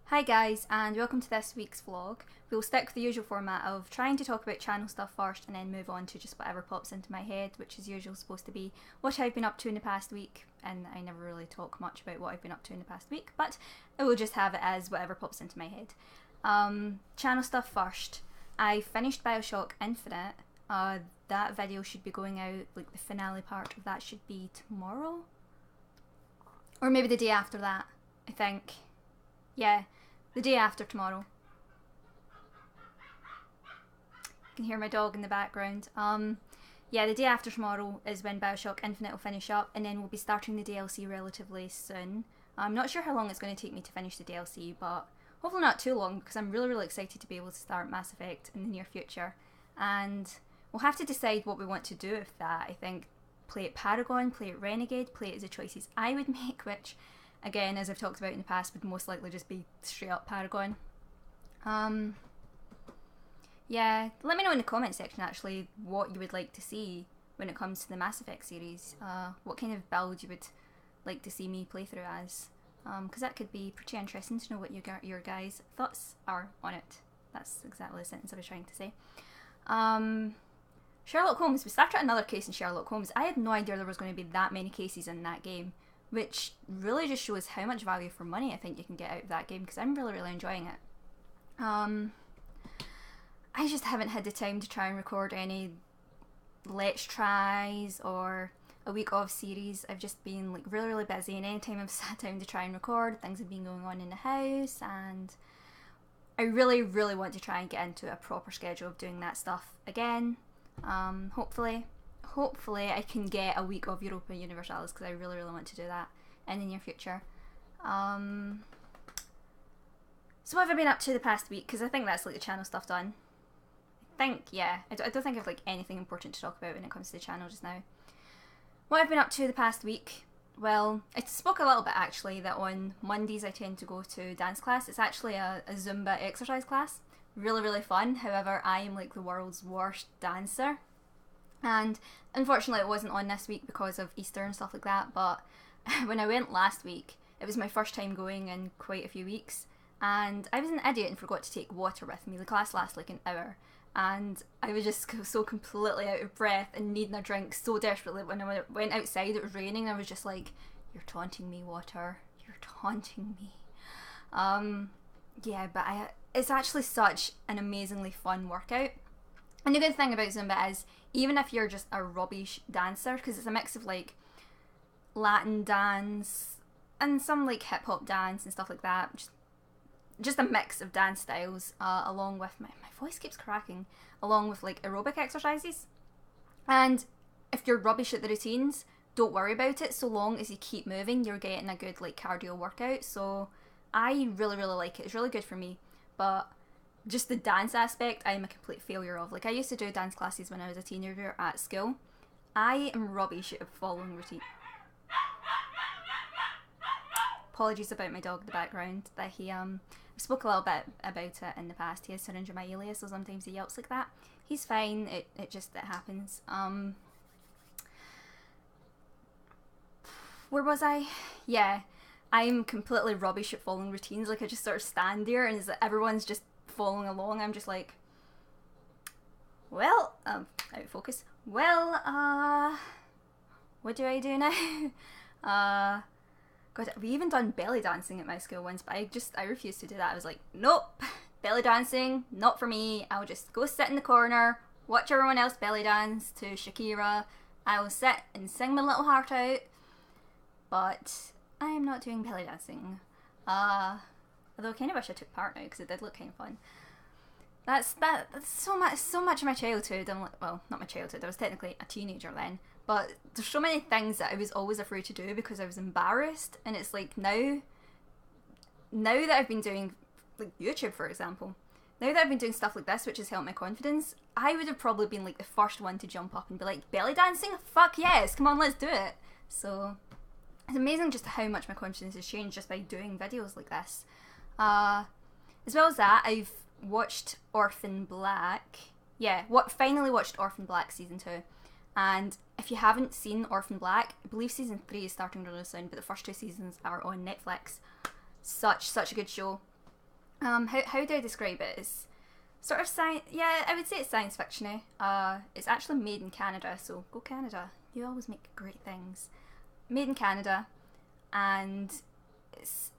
Hi guys, and welcome to this week's vlog. We'll stick with the usual format of trying to talk about channel stuff first and then move on to just whatever pops into my head, which is usually supposed to be what I've been up to in the past week, and I never really talk much about what I've been up to in the past week, but I will just have it as whatever pops into my head. Channel stuff first. I finished Bioshock Infinite. That video should be going out, like the finale part of that should be tomorrow? Or maybe the day after that, I think. Yeah, the day after tomorrow. You can hear my dog in the background. Yeah, the day after tomorrow is when Bioshock Infinite will finish up, and then we'll be starting the DLC relatively soon. I'm not sure how long it's going to take me to finish the DLC, but hopefully not too long, because I'm really excited to be able to start Mass Effect in the near future. And we'll have to decide what we want to do with that. I think play it Paragon, play it Renegade, play it as the choices I would make, which, again, as I've talked about in the past, would most likely just be straight up Paragon. Yeah, let me know in the comment section actually what you would like to see when it comes to the Mass Effect series. What kind of build you would like to see me play through as. Because that could be pretty interesting to know what your guys' thoughts are on it. That's exactly the sentence I was trying to say. Sherlock Holmes. We started another case in Sherlock Holmes. I had no idea there was going to be that many cases in that game, which really just shows how much value for money I think you can get out of that game, because I'm really enjoying it. I just haven't had the time to try and record any Let's Tries or a week of series. I've just been like really busy, and anytime I've sat down to try and record, things have been going on in the house, and I really want to try and get into a proper schedule of doing that stuff again. Hopefully I can get a week of Europa Universalis, because I really want to do that in the near future. So what have I been up to the past week? Because I think that's like the channel stuff done. Yeah, I don't think I've like anything important to talk about when it comes to the channel just now. What I've been up to the past week? Well, I spoke a little bit actually that on Mondays I tend to go to dance class. It's actually a Zumba exercise class. Really fun. However, I am like the world's worst dancer. And unfortunately it wasn't on this week because of Easter and stuff like that, but when I went last week, it was my first time going in quite a few weeks, and I was an idiot and forgot to take water with me. The class lasts like an hour, and I was just so completely out of breath and needing a drink so desperately. When I went outside, it was raining, and I was just like, "You're taunting me, water. You're taunting me." Yeah, but it's actually such an amazingly fun workout. And the good thing about Zumba is, even if you're just a rubbish dancer, because it's a mix of like Latin dance and some like hip hop dance and stuff like that, just a mix of dance styles, along with my voice keeps cracking, along with like aerobic exercises. And if you're rubbish at the routines, don't worry about it. So long as you keep moving, you're getting a good like cardio workout. So I really like it. It's really good for me. But just the dance aspect, I'm a complete failure of. Like, I used to do dance classes when I was a teenager at school. I am rubbish at following routine. Apologies about my dog in the background. That he spoke a little bit about it in the past. He has syringomyelia, so sometimes he yelps like that. He's fine. It happens. Where was I? Yeah, I'm completely rubbish at following routines. Like, I just sort of stand there, and everyone's just following along. I'm just like, well, out of focus. Well, what do I do now? God, we even done belly dancing at my school once, but I refused to do that. I was like, nope, belly dancing, not for me. I'll just go sit in the corner, watch everyone else belly dance to Shakira. I will sit and sing my little heart out, but I am not doing belly dancing. Although I kind of wish I took part now, because it did look kind of fun. That's so much of my childhood. I'm like, well, not my childhood, I was technically a teenager then, but there's so many things that I was always afraid to do because I was embarrassed. And it's like, now that I've been doing like YouTube, for example, now that I've been doing stuff like this, which has helped my confidence, I would have probably been like the first one to jump up and be like, belly dancing? Fuck yes, come on, let's do it. So it's amazing just how much my confidence has changed just by doing videos like this. As well as that, I've watched Orphan Black. Yeah, finally watched Orphan Black season 2. And if you haven't seen Orphan Black, I believe season 3 is starting really soon, but the first 2 seasons are on Netflix. Such a good show. How do I describe it? It's sort of science. Yeah, I would say it's science fiction-y. It's actually made in Canada, so go Canada. You always make great things. Made in Canada, and it's.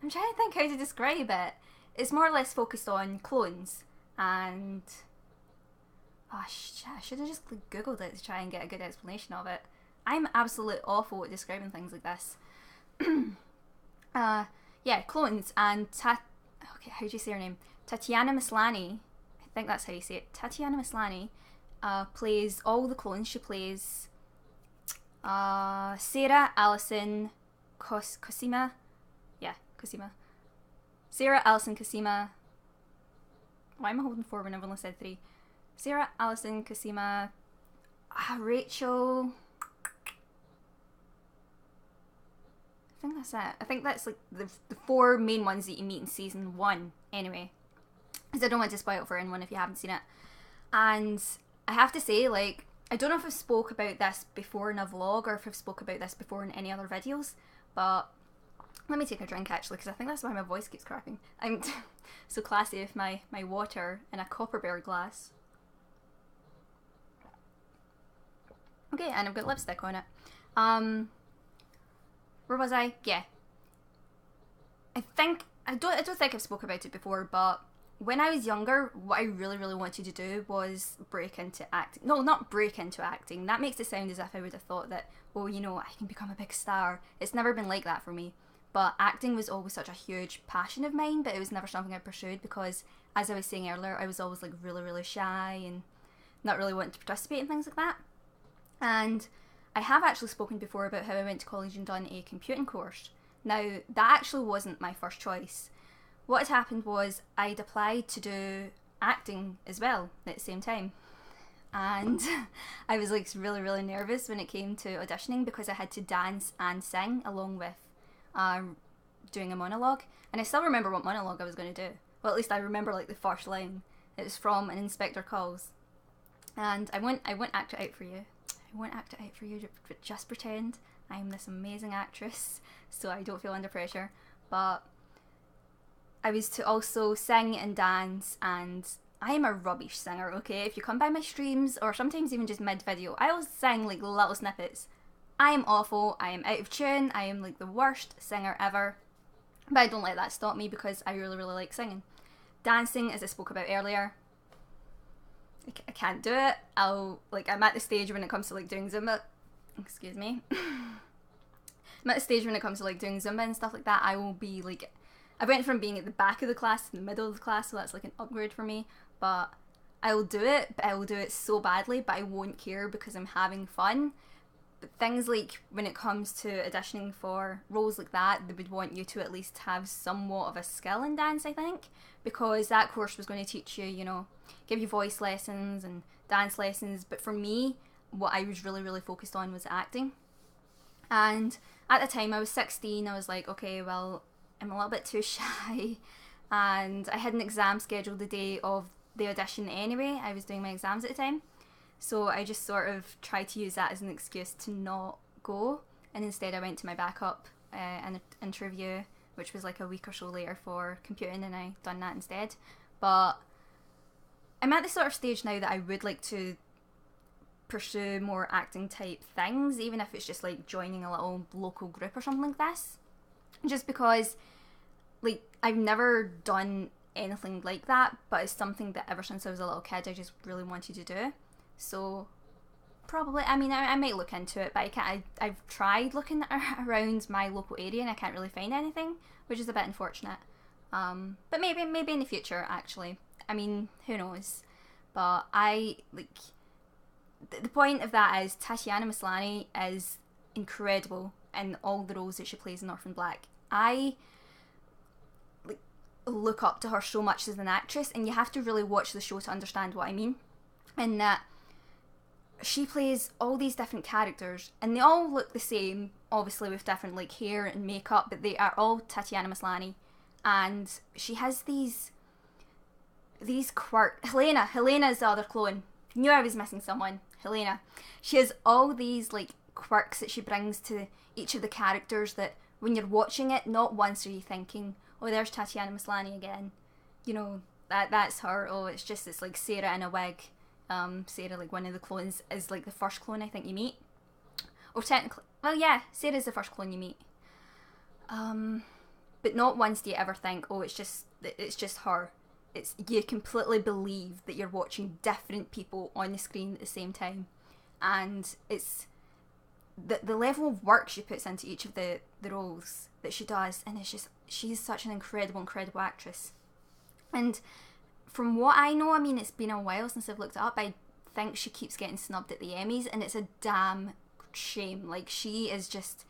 I'm trying to think how to describe it. It's more or less focused on clones, and I should have just googled it to try and get a good explanation of it. I'm absolutely awful at describing things like this. Yeah, clones, and okay, how do you say her name? Tatiana Maslany, I think that's how you say it. Tatiana Maslany plays all the clones. She plays Sarah, Allison, Cosima. Yeah, Cosima. Sarah, Allison, Cosima. Why am I holding 4 when I've only said 3? Sarah, Allison, Cosima, Rachel. I think that's it. I think that's like the 4 main ones that you meet in season 1 anyway. Because I don't want to spoil it for anyone if you haven't seen it. And I have to say, like, I don't know if I've spoke about this before in a vlog or if I've spoke about this before in any other videos, but let me take a drink actually, because I think that's why my voice keeps cracking. I'm so classy with my water in a copperware glass. Okay, and I've got lipstick on it. Where was I? Yeah. I don't think I've spoke about it before, but when I was younger, what I really, really wanted to do was break into acting. No, not break into acting. That makes it sound as if I would have thought that, oh, you know, I can become a big star. It's never been like that for me. But acting was always such a huge passion of mine, but it was never something I pursued because, as I was saying earlier, I was always like really, really shy and not really wanting to participate in things like that. And I have actually spoken before about how I went to college and done a computing course. Now, that actually wasn't my first choice. What had happened was I'd applied to do acting as well at the same time. And I was like really, really nervous when it came to auditioning because I had to dance and sing along with doing a monologue. And I still remember what monologue I was going to do. Well, at least I remember like the first line. It was from An Inspector Calls. And I won't act it out for you. I won't act it out for you, but just pretend I'm this amazing actress so I don't feel under pressure. But I was to also sing and dance, and I am a rubbish singer, okay? If you come by my streams, or sometimes even just mid-video, I will sing like little snippets. I am awful, I am out of tune, I am like the worst singer ever. But I don't let that stop me because I really, really like singing. Dancing, as I spoke about earlier, I can't do it. I'm at the stage when it comes to like doing Zumba. Excuse me. I'm at the stage when it comes to like doing Zumba and stuff like that. I will be like, I went from being at the back of the class to the middle of the class, so that's like an upgrade for me. But I will do it, but I will do it so badly, but I won't care because I'm having fun. But things like when it comes to auditioning for roles like that, they would want you to at least have somewhat of a skill in dance, I think, because that course was going to teach you, you know, give you voice lessons and dance lessons. But for me, what I was really, really focused on was acting. And at the time I was 16, I was like, okay, well, I'm a little bit too shy, and I had an exam scheduled the day of the audition anyway. I was doing my exams at the time, so I just sort of tried to use that as an excuse to not go, and instead I went to my backup interview, which was like a week or so later for computing, and I done that instead. But I'm at the sort of stage now that I would like to pursue more acting type things, even if it's just like joining a little local group or something like this. Just because, like, I've never done anything like that, but it's something that ever since I was a little kid I just really wanted to do. So probably, I mean, I might look into it, but I've tried looking around my local area and I can't really find anything, which is a bit unfortunate. But maybe in the future, actually. I mean, who knows? But the point of that is Tatiana Maslany is incredible in all the roles that she plays in Orphan Black. I look up to her so much as an actress, and you have to really watch the show to understand what I mean. In that she plays all these different characters, and they all look the same, obviously with different like hair and makeup, but they are all Tatiana Maslany, and she has these quirks. Helena is the other clone. Knew I was missing someone. Helena. She has all these like quirks that she brings to each of the characters that when you're watching it, not once are you thinking, oh, there's Tatiana Maslany again. You know, that's her. Oh, it's like Sarah in a wig. Sarah, like one of the clones, is like the first clone I think you meet. Or technically, well, yeah, Sarah's the first clone you meet. But not once do you ever think, oh, it's just her. You completely believe that you're watching different people on the screen at the same time, and it's the level of work she puts into each of the roles that she does, and it's just, she's such an incredible actress. And from what I know, I mean, it's been a while since I've looked it up, I think she keeps getting snubbed at the Emmys, and it's a damn shame. Like, she is just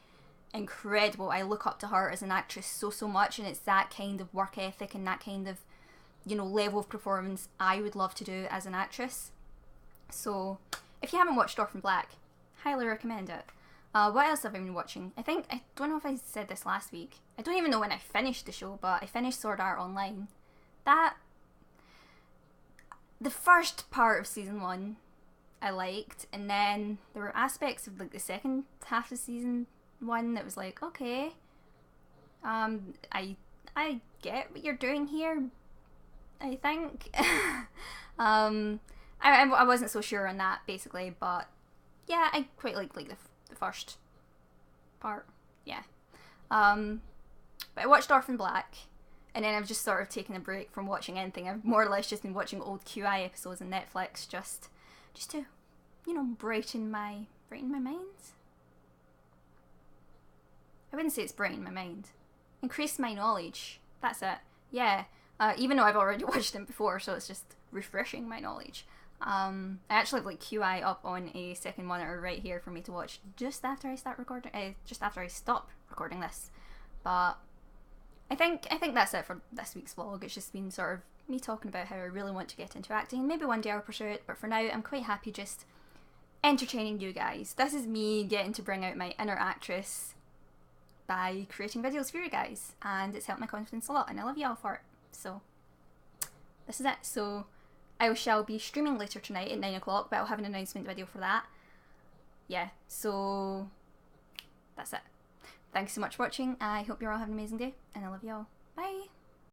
incredible. I look up to her as an actress so much, and it's that kind of work ethic and that kind of, you know, level of performance I would love to do as an actress. So if you haven't watched Orphan Black, highly recommend it. What else have I been watching? I don't know if I said this last week. I don't even know when I finished the show, but I finished Sword Art Online. The first part of season 1 I liked, and then there were aspects of like the second half of season 1 that was like, okay, I get what you're doing here, I think. I wasn't so sure on that, basically, but yeah, I quite like the first part, yeah. But I watched Orphan Black, and then I've just sort of taken a break from watching anything. I've more or less just been watching old QI episodes on Netflix, just to, you know, brighten my mind. I wouldn't say it's brighten my mind. Increase my knowledge. That's it. Yeah. Even though I've already watched them before, so it's just refreshing my knowledge. I actually have like QI up on a second monitor right here for me to watch just after I stop recording this. But I think that's it for this week's vlog. It's just been sort of me talking about how I really want to get into acting, and maybe one day I'll pursue it, but for now I'm quite happy just entertaining you guys. This is me getting to bring out my inner actress by creating videos for you guys, and it's helped my confidence a lot, and I love you all for it. So this is it. So I shall be streaming later tonight at 9 o'clock, but I'll have an announcement video for that. Yeah, so that's it. Thanks so much for watching. I hope you're all having an amazing day, and I love you all. Bye!